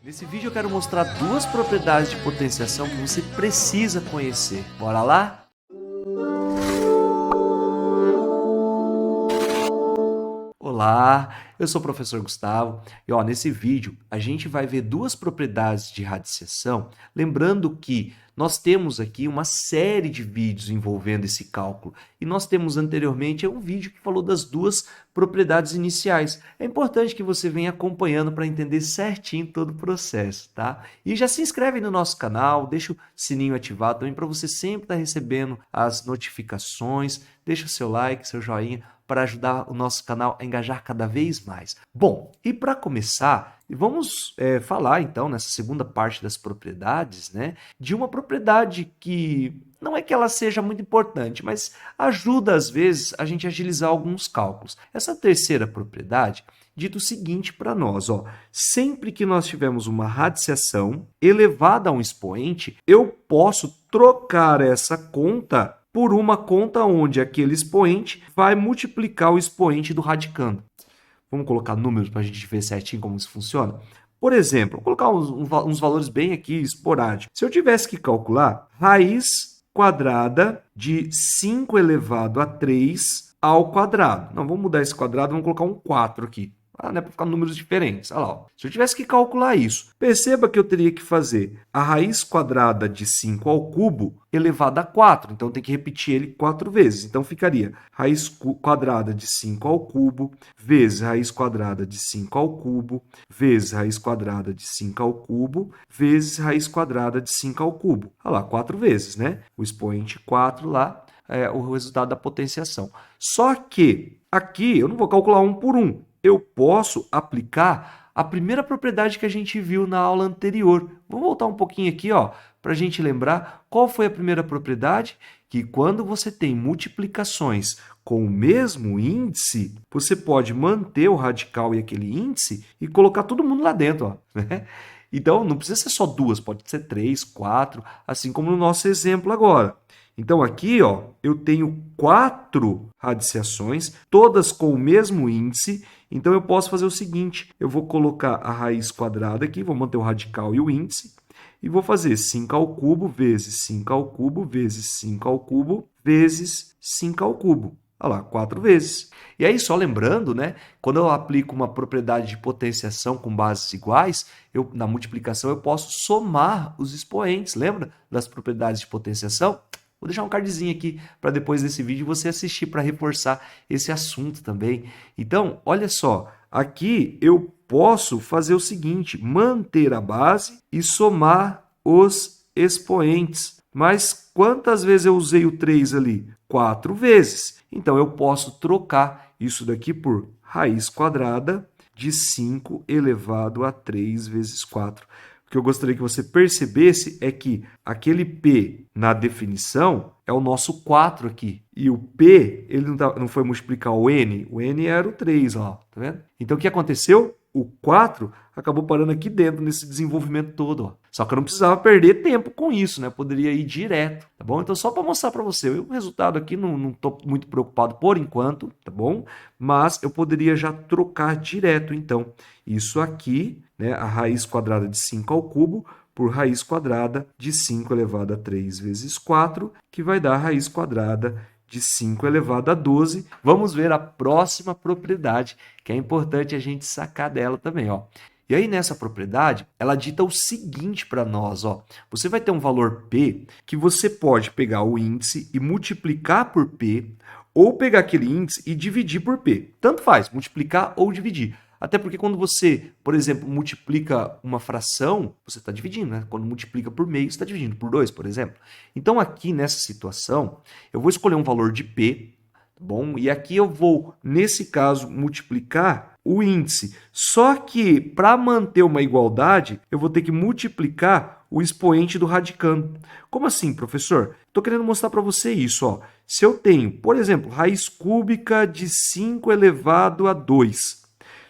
Nesse vídeo eu quero mostrar duas propriedades de potenciação que você precisa conhecer. Bora lá? Olá, eu sou o professor Gustavo e nesse vídeo a gente vai ver duas propriedades de radiciação, lembrando que nós temos aqui uma série de vídeos envolvendo esse cálculo e nós temos anteriormente um vídeo que falou das duas propriedades iniciais. É importante que você venha acompanhando para entender certinho todo o processo, tá? E já se inscreve no nosso canal, deixa o sininho ativado também para você sempre estar recebendo as notificações, deixa o seu like, seu joinha, para ajudar o nosso canal a engajar cada vez mais. Bom, e para começar, vamos falar então, nessa segunda parte das propriedades, né, de uma propriedade que não é que ela seja muito importante, mas ajuda às vezes a gente a agilizar alguns cálculos. Essa terceira propriedade dita o seguinte para nós, sempre que nós tivermos uma radiciação elevada a um expoente, eu posso trocar essa conta por uma conta onde aquele expoente vai multiplicar o expoente do radicando. Vamos colocar números para a gente ver certinho como isso funciona? Por exemplo, vou colocar uns valores bem aqui esporádicos. Se eu tivesse que calcular raiz quadrada de 5 elevado a 3 ao quadrado. Não, vamos mudar esse quadrado, vamos colocar um 4 aqui. Para ficar números diferentes. Olha lá, se eu tivesse que calcular isso, perceba que eu teria que fazer a raiz quadrada de 5 ao cubo elevado a 4. Então, tem que repetir ele 4 vezes. Então, ficaria raiz quadrada de 5 ao cubo, vezes raiz quadrada de 5 ao cubo, vezes raiz quadrada de 5 ao cubo, vezes raiz quadrada de 5 ao cubo. Olha lá, 4 vezes, né? O expoente 4 lá é o resultado da potenciação. Só que aqui eu não vou calcular um por um. Eu posso aplicar a primeira propriedade que a gente viu na aula anterior. Vamos voltar um pouquinho aqui, para a gente lembrar qual foi a primeira propriedade? Que quando você tem multiplicações com o mesmo índice, você pode manter o radical e aquele índice e colocar todo mundo lá dentro, né? Então, não precisa ser só duas, pode ser 3, 4, assim como no nosso exemplo agora. Então, aqui, eu tenho 4 radiciações, todas com o mesmo índice. Então, eu posso fazer o seguinte, eu vou colocar a raiz quadrada aqui, vou manter o radical e o índice, e vou fazer 5 ao cubo vezes 5 ao cubo vezes 5 ao cubo vezes 5 ao cubo. Olha lá, 4 vezes. E aí, só lembrando, né, quando eu aplico uma propriedade de potenciação com bases iguais, na multiplicação eu posso somar os expoentes. Lembra das propriedades de potenciação? Vou deixar um cardzinho aqui para depois desse vídeo você assistir para reforçar esse assunto também. Então, olha só, aqui eu posso fazer o seguinte, manter a base e somar os expoentes. Mas quantas vezes eu usei o 3 ali? 4 vezes. Então, eu posso trocar isso daqui por raiz quadrada de 5 elevado a 3 vezes 4. O que eu gostaria que você percebesse é que aquele P na definição é o nosso 4 aqui. E o P, ele não foi multiplicar o N era o 3, tá vendo? Então, o que aconteceu? O 4 acabou parando aqui dentro, nesse desenvolvimento todo, Só que eu não precisava perder tempo com isso, né? Eu poderia ir direto, tá bom? Então, só para mostrar para você, o resultado aqui não estou muito preocupado por enquanto, tá bom? Mas eu poderia já trocar direto, então. Isso aqui, né? A raiz quadrada de 5 ao cubo por raiz quadrada de 5 elevado a 3 vezes 4, que vai dar a raiz quadrada de 5 elevado a 12. Vamos ver a próxima propriedade, que é importante a gente sacar dela também, E aí, nessa propriedade, ela dita o seguinte para nós, Você vai ter um valor P que você pode pegar o índice e multiplicar por P, ou pegar aquele índice e dividir por P. Tanto faz, multiplicar ou dividir. Até porque quando você, por exemplo, multiplica uma fração, você está dividindo, né? Quando multiplica por meio, você está dividindo por 2, por exemplo. Então, aqui nessa situação, eu vou escolher um valor de P, tá bom? E aqui eu vou, nesse caso, multiplicar o índice. Só que, para manter uma igualdade, eu vou ter que multiplicar o expoente do radicando. Como assim, professor? Estou querendo mostrar para você isso, Se eu tenho, por exemplo, raiz cúbica de 5 elevado a 2,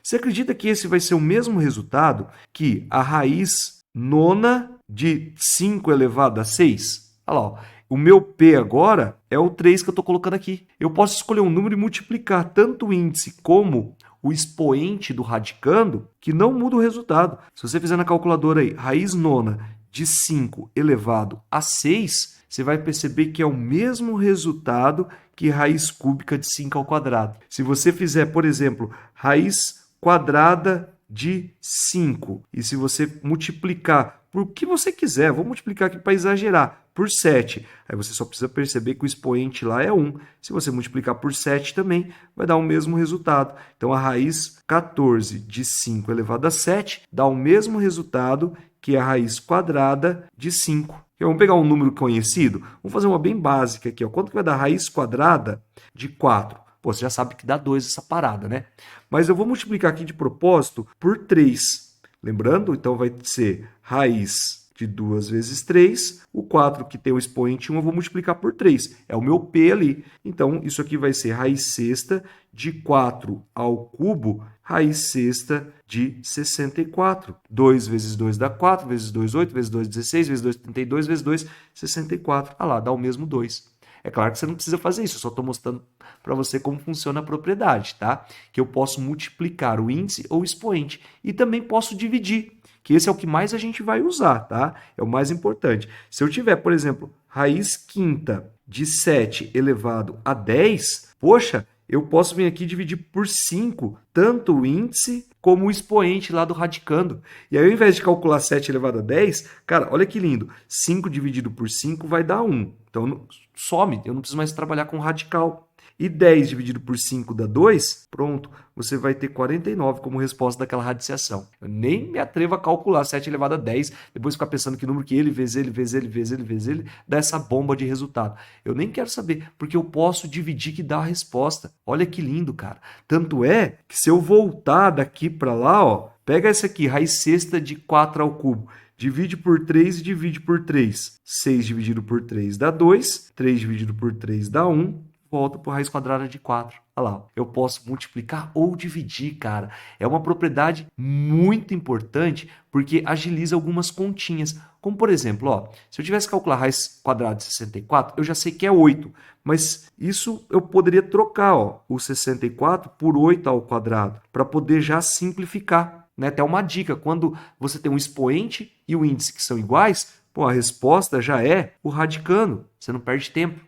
você acredita que esse vai ser o mesmo resultado que a raiz nona de 5 elevado a 6? Olha lá, o meu P agora é o 3 que eu estou colocando aqui. Eu posso escolher um número e multiplicar tanto o índice como o expoente do radicando, que não muda o resultado. Se você fizer na calculadora aí, raiz nona de 5 elevado a 6, você vai perceber que é o mesmo resultado que raiz cúbica de 5 ao quadrado. Se você fizer, por exemplo, raiz quadrada de 5, e se você multiplicar por o que você quiser, vou multiplicar aqui para exagerar, por 7, aí você só precisa perceber que o expoente lá é 1. Se você multiplicar por 7 também, vai dar o mesmo resultado. Então, a raiz 14 de 5 elevado a 7 dá o mesmo resultado que a raiz quadrada de 5. Vamos pegar um número conhecido? Vamos fazer uma bem básica aqui. Ó. Quanto que vai dar raiz quadrada de 4? Pô, você já sabe que dá 2 essa parada, né? Mas eu vou multiplicar aqui de propósito por 3. Lembrando, então vai ser raiz de 2 vezes 3. O 4 que tem o expoente 1 eu vou multiplicar por 3. É o meu P ali. Então, isso aqui vai ser raiz sexta de 4 ao cubo, raiz sexta de 64. 2 vezes 2 dá 4, vezes 2, 8, vezes 2, 16, vezes 2, 32, vezes 2, 64. Ah lá, dá o mesmo 2. É claro que você não precisa fazer isso, eu só estou mostrando para você como funciona a propriedade, tá? Que eu posso multiplicar o índice ou o expoente e também posso dividir, que esse é o que mais a gente vai usar, tá? É o mais importante. Se eu tiver, por exemplo, raiz quinta de 7 elevado a 10, poxa, eu posso vir aqui dividir por 5, tanto o índice como o expoente lá do radicando. E aí, ao invés de calcular 7 elevado a 10, cara, olha que lindo. 5 dividido por 5 vai dar 1. Então, some, eu não preciso mais trabalhar com radical. E 10 dividido por 5 dá 2, pronto, você vai ter 49 como resposta daquela radiciação. Eu nem me atrevo a calcular 7 elevado a 10, depois ficar pensando que número que ele, vezes ele, vezes ele, vezes ele, vezes ele, dá essa bomba de resultado. Eu nem quero saber, porque eu posso dividir que dá a resposta. Olha que lindo, cara. Tanto é que se eu voltar daqui para lá, ó, pega essa aqui, raiz sexta de 4 ao cubo. Divide por 3 e divide por 3. 6 dividido por 3 dá 2, 3 dividido por 3 dá 1. Volta para a raiz quadrada de 4. Olha lá, eu posso multiplicar ou dividir, cara. É uma propriedade muito importante porque agiliza algumas continhas. Como, por exemplo, ó, se eu tivesse que calcular raiz quadrada de 64, eu já sei que é 8. Mas isso eu poderia trocar, ó, o 64 por 8 ao quadrado, para poder já simplificar. Né? Até uma dica, quando você tem um expoente e o índice que são iguais, pô, a resposta já é o radicando. Você não perde tempo.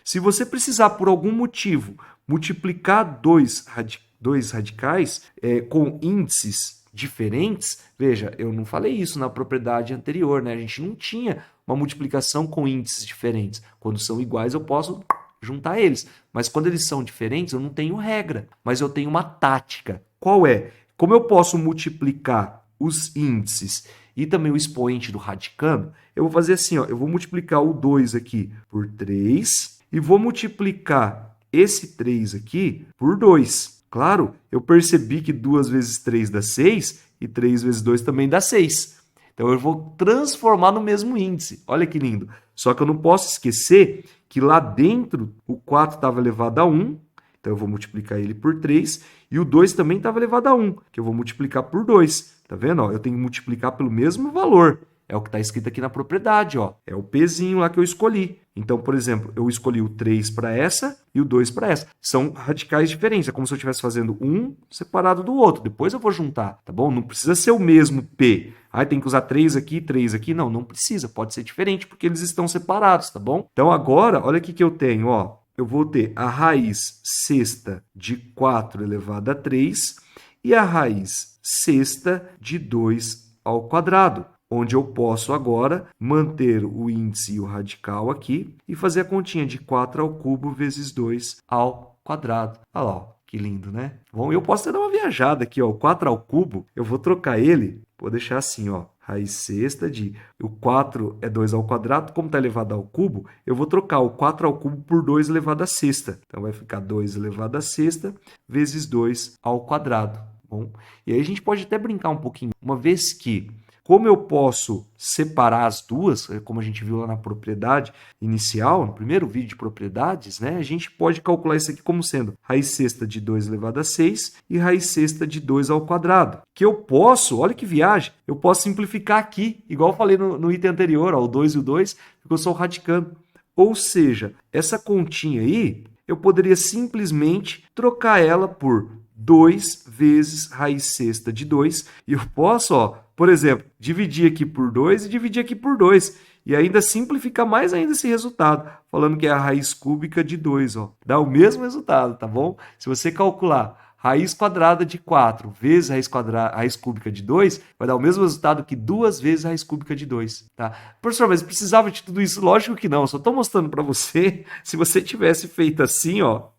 Se você precisar, por algum motivo, multiplicar dois radicais com índices diferentes, veja, eu não falei isso na propriedade anterior, né? A gente não tinha uma multiplicação com índices diferentes. Quando são iguais, eu posso juntar eles. Mas quando eles são diferentes, eu não tenho regra, mas eu tenho uma tática. Qual é? Como eu posso multiplicar os índices e também o expoente do radicando, eu vou fazer assim, ó, eu vou multiplicar o 2 aqui por 3... e vou multiplicar esse 3 aqui por 2. Claro, eu percebi que 2 vezes 3 dá 6 e 3 vezes 2 também dá 6. Então, eu vou transformar no mesmo índice. Olha que lindo. Só que eu não posso esquecer que lá dentro o 4 estava elevado a 1. Então, eu vou multiplicar ele por 3. E o 2 também estava elevado a 1, que eu vou multiplicar por 2. Tá vendo? Ó, eu tenho que multiplicar pelo mesmo valor. É o que está escrito aqui na propriedade, ó. É o Pzinho lá que eu escolhi. Então, por exemplo, eu escolhi o 3 para essa e o 2 para essa. São radicais diferentes. É como se eu estivesse fazendo um separado do outro. Depois eu vou juntar, tá bom? Não precisa ser o mesmo P. Ah, tem que usar 3 aqui, 3 aqui. Não, não precisa. Pode ser diferente porque eles estão separados, tá bom? Então, agora, olha o que eu tenho, ó. Eu vou ter a raiz sexta de 4 elevado a 3 e a raiz sexta de 2 ao quadrado, onde eu posso agora manter o índice e o radical aqui e fazer a continha de 4 ao cubo vezes 2 ao quadrado. Olha lá, ó, que lindo, né? Bom, eu posso até dar uma viajada aqui, ó, o 4 ao cubo, eu vou trocar ele, vou deixar assim, ó, raiz sexta de... O 4 é 2 ao quadrado, como está elevado ao cubo, eu vou trocar o 4 ao cubo por 2 elevado à sexta. Então, vai ficar 2 elevado à sexta vezes 2 ao quadrado. Bom, e aí a gente pode até brincar um pouquinho, uma vez que... Como eu posso separar as duas, como a gente viu lá na propriedade inicial, no primeiro vídeo de propriedades, né? A gente pode calcular isso aqui como sendo raiz sexta de 2 elevado a 6 e raiz sexta de 2 ao quadrado. Que eu posso, olha que viagem, eu posso simplificar aqui, igual eu falei no item anterior, ó, o 2 e o 2, ficou só o radicando. Ou seja, essa continha aí, eu poderia simplesmente trocar ela por 2 vezes raiz sexta de 2. E eu posso, ó, por exemplo, dividir aqui por 2 e dividir aqui por 2. E ainda simplificar mais ainda esse resultado, falando que é a raiz cúbica de 2, ó. Dá o mesmo resultado, tá bom? Se você calcular raiz quadrada de 4 vezes raiz cúbica de 2, vai dar o mesmo resultado que 2 vezes raiz cúbica de 2, tá? Professor, mas precisava de tudo isso? Lógico que não, só estou mostrando para você, se você tivesse feito assim, ó,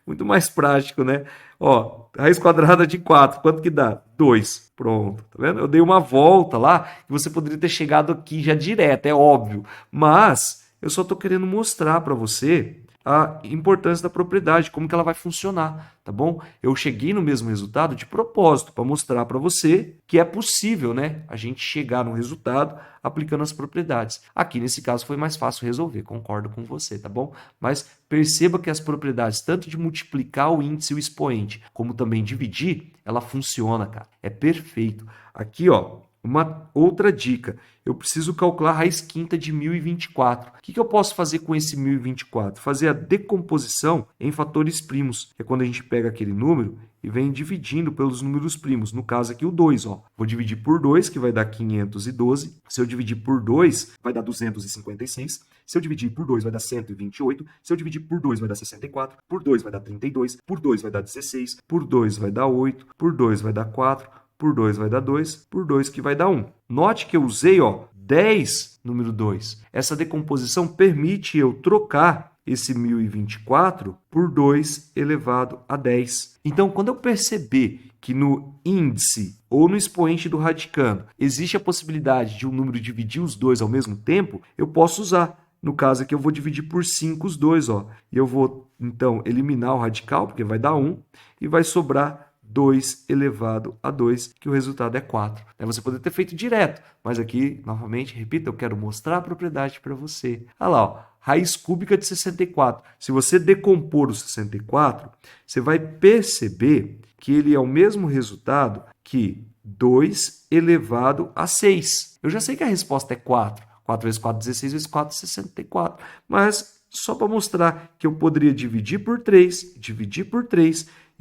muito mais prático, né? Ó, raiz quadrada de 4, quanto que dá? 2. Pronto, tá vendo? Eu dei uma volta lá, que você poderia ter chegado aqui já direto, é óbvio. Mas eu só estou querendo mostrar para você a importância da propriedade, como que ela vai funcionar, tá bom? Eu cheguei no mesmo resultado de propósito, para mostrar para você que é possível, né, a gente chegar no resultado aplicando as propriedades. Aqui, nesse caso, foi mais fácil resolver, concordo com você, tá bom? Mas perceba que as propriedades, tanto de multiplicar o índice e o expoente, como também dividir, ela funciona, cara. É perfeito. Aqui, ó, uma outra dica, eu preciso calcular a raiz quinta de 1024. O que eu posso fazer com esse 1024? Fazer a decomposição em fatores primos, que é quando a gente pega aquele número e vem dividindo pelos números primos. No caso aqui o 2, ó. Vou dividir por 2, que vai dar 512. Se eu dividir por 2, vai dar 256. Se eu dividir por 2, vai dar 128. Se eu dividir por 2, vai dar 64. Por 2, vai dar 32. Por 2, vai dar 16. Por 2, vai dar 8. Por 2, vai dar 4. Por 2 vai dar 2, por 2 que vai dar 1. Note que eu usei, ó, 10 número 2. Essa decomposição permite eu trocar esse 1024 por 2 elevado a 10. Então, quando eu perceber que no índice ou no expoente do radicando existe a possibilidade de um número dividir os dois ao mesmo tempo, eu posso usar. No caso aqui, eu vou dividir por 5 os dois, ó. E eu vou, então, eliminar o radical, porque vai dar 1, e vai sobrar 2 elevado a 2, que o resultado é 4. Você poderia ter feito direto, mas aqui, novamente, repito, eu quero mostrar a propriedade para você. Olha lá, ó, raiz cúbica de 64. Se você decompor o 64, você vai perceber que ele é o mesmo resultado que 2 elevado a 6. Eu já sei que a resposta é 4. 4 vezes 4, 16 vezes 4, 64. Mas só para mostrar que eu poderia dividir por 3,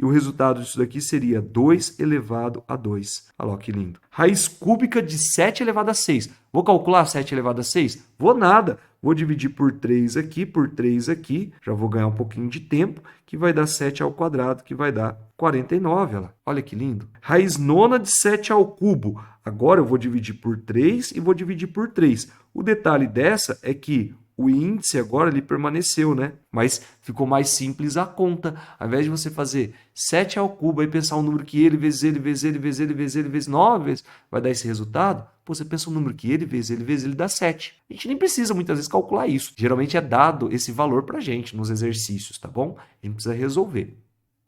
e o resultado disso daqui seria 2 elevado a 2. Olha lá que lindo. Raiz cúbica de 7 elevado a 6. Vou calcular 7 elevado a 6? Vou nada. Vou dividir por 3 aqui, por 3 aqui. Já vou ganhar um pouquinho de tempo, que vai dar 7 ao quadrado, que vai dar 49. Olha que lindo. Raiz nona de 7 ao cubo. Agora eu vou dividir por 3 e vou dividir por 3. O detalhe dessa é que o índice agora ele permaneceu, né? Mas ficou mais simples a conta. Ao invés de você fazer 7 ao cubo e pensar um número que ele vezes ele, vezes ele, vezes ele, vezes ele, vezes 9 vezes, vai dar esse resultado, você pensa um número que ele, vezes ele, dá 7. A gente nem precisa muitas vezes calcular isso. Geralmente é dado esse valor para a gente nos exercícios, tá bom? A gente precisa resolver.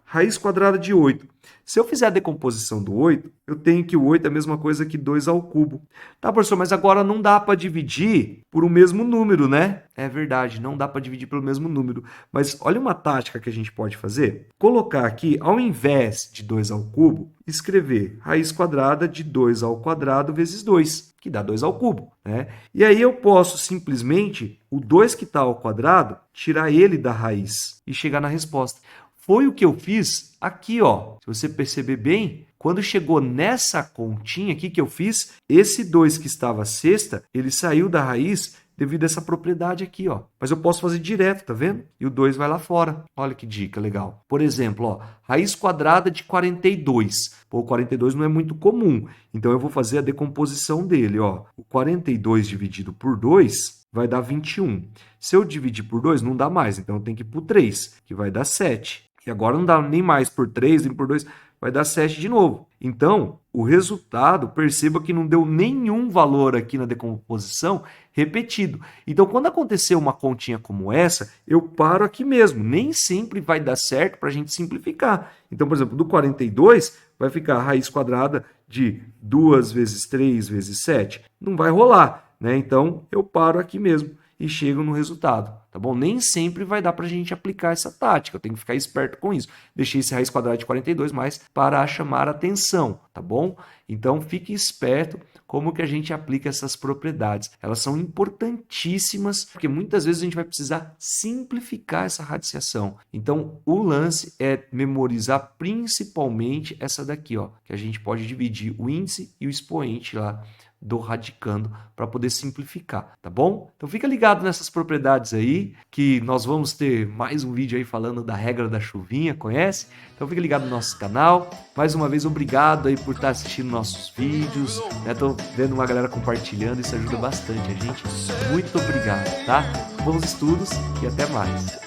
Raiz quadrada de 8. Se eu fizer a decomposição do 8, eu tenho que o 8 é a mesma coisa que 2 ao cubo. Tá, professor, mas agora não dá para dividir por um mesmo número, né? É verdade, não dá para dividir pelo mesmo número. Mas olha uma tática que a gente pode fazer. Colocar aqui, ao invés de 2 ao cubo, escrever raiz quadrada de 2 ao quadrado vezes 2, que dá 2 ao cubo, né? E aí eu posso simplesmente, o 2 que está ao quadrado, tirar ele da raiz e chegar na resposta. Foi o que eu fiz aqui, ó. Se você perceber bem, quando chegou nessa continha aqui que eu fiz, esse 2 que estava sexta, ele saiu da raiz devido a essa propriedade aqui, ó. Mas eu posso fazer direto, tá vendo? E o 2 vai lá fora. Olha que dica legal. Por exemplo, ó, raiz quadrada de 42. Pô, 42 não é muito comum, então eu vou fazer a decomposição dele, ó. O 42 dividido por 2 vai dar 21. Se eu dividir por 2, não dá mais, então eu tenho que ir por 3, que vai dar 7. E agora não dá nem mais por 3, nem por 2, vai dar 7 de novo. Então, o resultado, perceba que não deu nenhum valor aqui na decomposição repetido. Então, quando acontecer uma continha como essa, eu paro aqui mesmo. Nem sempre vai dar certo para a gente simplificar. Então, por exemplo, do 42 vai ficar a raiz quadrada de 2 vezes 3 vezes 7. Não vai rolar, né? Então, eu paro aqui mesmo e chego no resultado, tá bom? Nem sempre vai dar para a gente aplicar essa tática, eu tenho que ficar esperto com isso. Deixei esse raiz quadrada de 42 mais para chamar a atenção, tá bom? Então, fique esperto como que a gente aplica essas propriedades. Elas são importantíssimas, porque muitas vezes a gente vai precisar simplificar essa radiciação. Então, o lance é memorizar principalmente essa daqui, ó, que a gente pode dividir o índice e o expoente lá do radicando para poder simplificar, tá bom? Então fica ligado nessas propriedades aí, que nós vamos ter mais um vídeo aí falando da regra da chuvinha, conhece? Então fica ligado no nosso canal. Mais uma vez, obrigado aí por estar assistindo nossos vídeos, né? Tô vendo uma galera compartilhando, isso ajuda bastante a gente. Muito obrigado, tá? Bons estudos e até mais.